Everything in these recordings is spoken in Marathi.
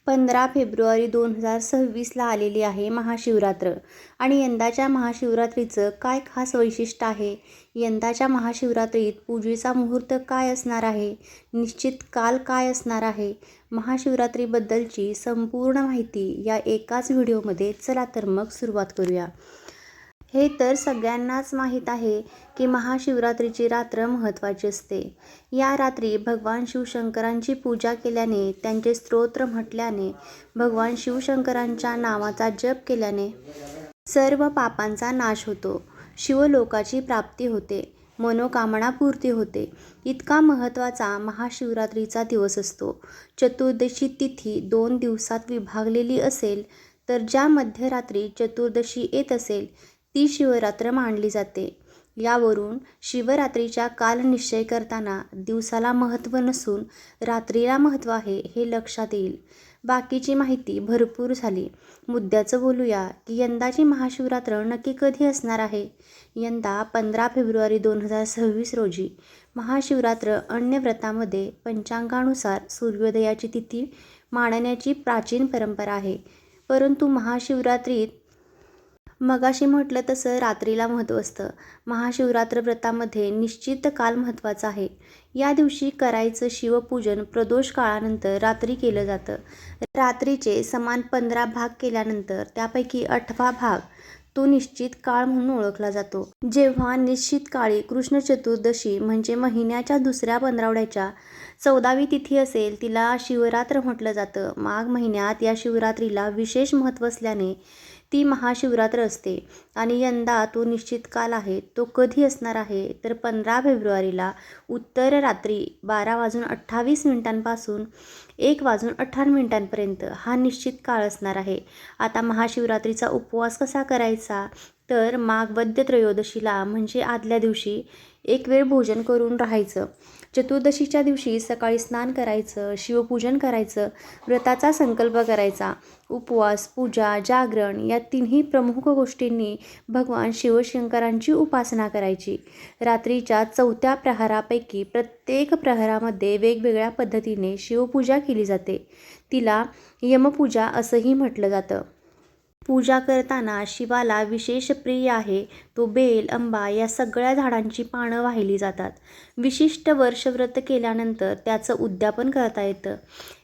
15 फेब्रुवारी 2026ला आलेली आहे महाशिवरात्र आणि यंदाच्या महाशिवरात्रीचं काय खास वैशिष्ट्य आहे? यंदाच्या महाशिवरात्रीत पूजेचा मुहूर्त काय असणार आहे? निश्चित काल काय असणार आहे? महाशिवरात्रीबद्दलची संपूर्ण माहिती या एकाच व्हिडिओमध्ये. चला तर मग सुरुवात करूया. हे तर सगळ्यांनाच माहीत आहे की महाशिवरात्रीची रात्र महत्त्वाची असते. या रात्री भगवान शिवशंकरांची पूजा केल्याने, त्यांचे स्तोत्र म्हटल्याने, भगवान शिवशंकरांच्या नावाचा जप केल्याने सर्व पापांचा नाश होतो, शिवलोकाची प्राप्ती होते, मनोकामना पूर्ती होते. इतका महत्त्वाचा महाशिवरात्रीचा दिवस असतो. चतुर्दशी तिथी 2 दिवसात विभागलेली असेल तर ज्या मध्यरात्री चतुर्दशी येत असेल ती शिवरात्र मानली जाते. यावरून शिवरात्रीचा काल निश्चय करताना दिवसाला महत्त्व नसून रात्रीला महत्त्व आहे हे लक्षात येईल. बाकीची माहिती भरपूर झाली. मुद्द्याचं बोलूया की यंदाची महाशिवरात्र नक्की कधी असणार आहे. यंदा 15 फेब्रुवारी 2026 रोजी महाशिवरात्र. अन्य व्रतामध्ये पंचांगानुसार सूर्योदयाची तिथी मानण्याची प्राचीन परंपरा आहे, परंतु महाशिवरात्रीत मगाशी म्हटलं तसं रात्रीला महत्त्व असतं. महाशिवरात्र व्रतामध्ये निश्चित काल महत्त्वाचा आहे. या दिवशी करायचं शिवपूजन प्रदोष काळानंतर रात्री केलं जातं. रात्रीचे समान 15 भाग केल्यानंतर त्यापैकी 8वा भाग तो निश्चित काळ म्हणून ओळखला जातो. जेव्हा निश्चित काळी कृष्ण चतुर्दशी म्हणजे महिन्याच्या दुसऱ्या पंधरवड्याच्या 14वी तिथी असेल तिला शिवरात्र म्हटलं जातं. माघ महिन्यात या शिवरात्रीला विशेष महत्त्व असल्याने ती महाशिवरात्र असते आणि यंदा तो निश्चित काल आहे. तो कधी असणार आहे तर 15 फेब्रुवारीला उत्तर रात्री 12:28 पासून 1:18 हा निश्चित काळ असणार आहे. आता महाशिवरात्रीचा उपवास कसा करायचा तर माघ वद्य त्रयोदशीला म्हणजे आदल्या दिवशी एक वेळ भोजन करून राहायचं. चतुर्दशीच्या दिवशी सकाळी स्नान करायचं, शिवपूजन करायचं, व्रताचा संकल्प करायचा. उपवास, पूजा, जागरण या तिन्ही प्रमुख गोष्टींनी भगवान शिवशंकरांची उपासना करायची. रात्रीच्या 4थ्या प्रहरापैकी प्रत्येक प्रहरामध्ये वेगवेगळ्या पद्धतीने शिवपूजा केली जाते. तिला यमपूजा असंही म्हटलं जातं. पूजा करताना शिवाला विशेष प्रिय आहे तो बेल, आंबा या सगळ्या झाडांची पानं वाहिली जातात. विशिष्ट वर्षव्रत केल्यानंतर त्याचं उद्यापन करता येतं.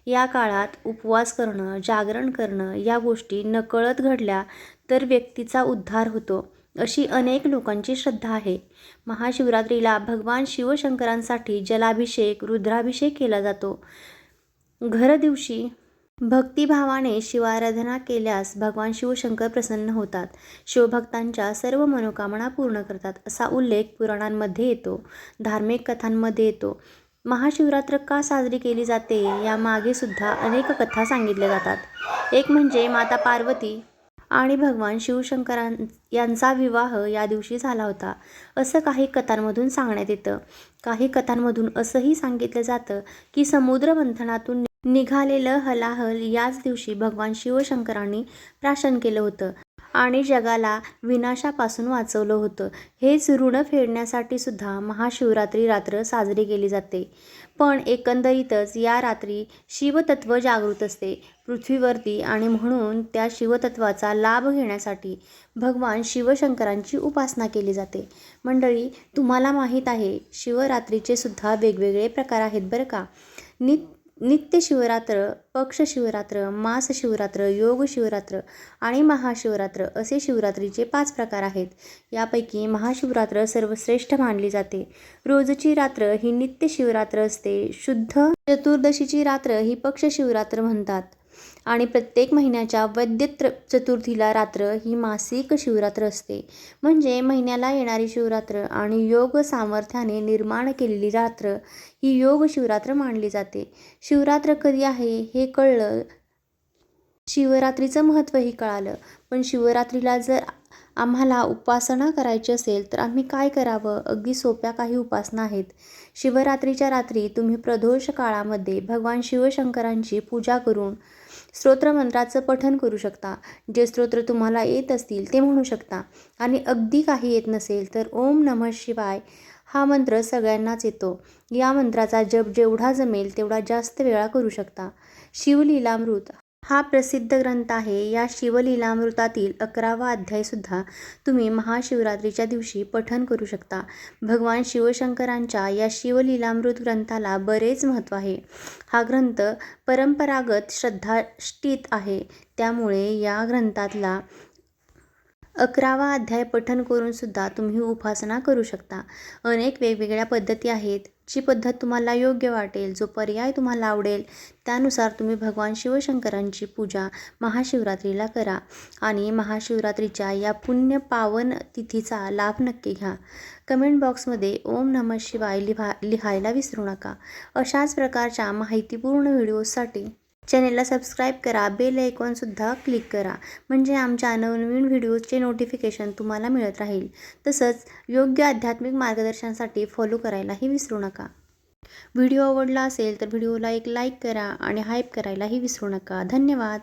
या काळात उपवास करणं, जागरण करणं या गोष्टी नकळत घडल्या तर व्यक्तीचा उद्धार होतो, अशी अनेक लोकांची श्रद्धा आहे. महाशिवरात्रीला भगवान शिवशंकरांसाठी जलाभिषेक, रुद्राभिषेक केला जातो. घर दिवशी भक्तिभावाने शिवाराधना केल्यास भगवान शिवशंकर प्रसन्न होतात, शिवभक्तांच्या सर्व मनोकामना पूर्ण करतात असा उल्लेख पुराणांमध्ये येतो, धार्मिक कथांमध्ये येतो. महाशिवरात्र का साजरी केली जाते यामागे सुद्धा अनेक कथा सांगितल्या जातात. एक म्हणजे माता पार्वती आणि भगवान शिवशंकरां यांचा विवाह या दिवशी झाला होता असं काही कथांमधून सांगण्यात येतं. काही कथांमधून असंही सांगितलं जातं की समुद्र मंथनातून निघालेलं हलाहल याच दिवशी भगवान शिवशंकरांनी प्राशन केलं होतं आणि जगाला विनाशापासून वाचवलं होतं. हेच ऋण फेडण्यासाठी सुद्धा महाशिवरात्री रात्र साजरी केली जाते. पण एकंदरीतच या रात्री शिवतत्व जागृत असते पृथ्वीवरती आणि म्हणून त्या शिवतत्वाचा लाभ घेण्यासाठी भगवान शिवशंकरांची उपासना केली जाते. मंडळी, तुम्हाला माहीत आहे शिवरात्रीचे सुद्धा वेगवेगळे प्रकार आहेत बरं का. नित्य शिवरात्र, पक्ष शिवरात्र, मास शिवरात्र, योग शिवरात्र आणि महाशिवरात्र असे शिवरात्रीचे 5 प्रकार आहेत. यापैकी महाशिवरात्र सर्वश्रेष्ठ मानली जाते. रोजची रात्र ही नित्य शिवरात्र असते. शुद्ध चतुर्दशीची रात्र ही पक्ष शिवरात्र म्हणतात आणि प्रत्येक महिन्याच्या वद्य चतुर्थीला रात्र ही मासिक शिवरात्र असते. म्हणजे महिन्याला येणारी शिवरात्र आणि योग सामर्थ्याने निर्माण केलेली रात्र ही योग शिवरात्र मानली जाते. शिवरात्र कधी आहे हे कळलं, शिवरात्रीचं महत्त्वही कळालं. पण शिवरात्रीला जर आम्हाला उपासना करायची असेल तर आम्ही काय करावं? अगदी सोप्या काही उपासना आहेत. शिवरात्रीच्या रात्री तुम्ही प्रदोष काळामध्ये भगवान शिवशंकरांची पूजा करून स्तोत्रमंत्राचं पठण करू शकता. जे स्तोत्र तुम्हाला येत असतील ते म्हणू शकता आणि अगदी काही येत नसेल तर ओम नमः शिवाय हा मंत्र सगळ्यांनाच येतो. या मंत्राचा जप जेवढा जमेल तेवढा जास्त वेळा करू शकता. शिवलीलामृत हा प्रसिद्ध ग्रंथ आहे. या शिवलीलामृतातील 11वा अध्यायसुद्धा तुम्ही महाशिवरात्रीच्या दिवशी पठण करू शकता. भगवान शिवशंकरांच्या या शिवलीलामृत ग्रंथाला बरेच महत्त्व आहे. हा ग्रंथ परंपरागत श्रद्धाष्ठित आहे. त्यामुळे या ग्रंथातला 11वा अध्याय पठण करून सुद्धा तुम्ही उपासना करू शकता. अनेक वेगवेगळ्या पद्धती आहेत. जी पद्धत तुम्हाला योग्य वाटेल, जो पर्याय तुम्हाला आवडेल, त्यानुसार तुम्ही भगवान शिवशंकरांची पूजा महाशिवरात्रीला करा आणि महाशिवरात्रीच्या या पुण्य पावन तिथीचा लाभ नक्की घ्या. कमेंट बॉक्समध्ये ओम नमः शिवाय लिहायला विसरू नका. अशाच प्रकारच्या माहितीपूर्ण व्हिडिओसाठी चॅनेलला सबस्क्राईब करा. बेल आयकॉनसुद्धा क्लिक करा, म्हणजे आमच्या नवनवीन व्हिडिओजचे नोटिफिकेशन तुम्हाला मिळत राहील. तसंच योग्य आध्यात्मिक मार्गदर्शनासाठी फॉलो करायलाही विसरू नका. व्हिडिओ आवडला असेल तर व्हिडिओला एक लाईक करा आणि हाईप करायलाही विसरू नका. धन्यवाद.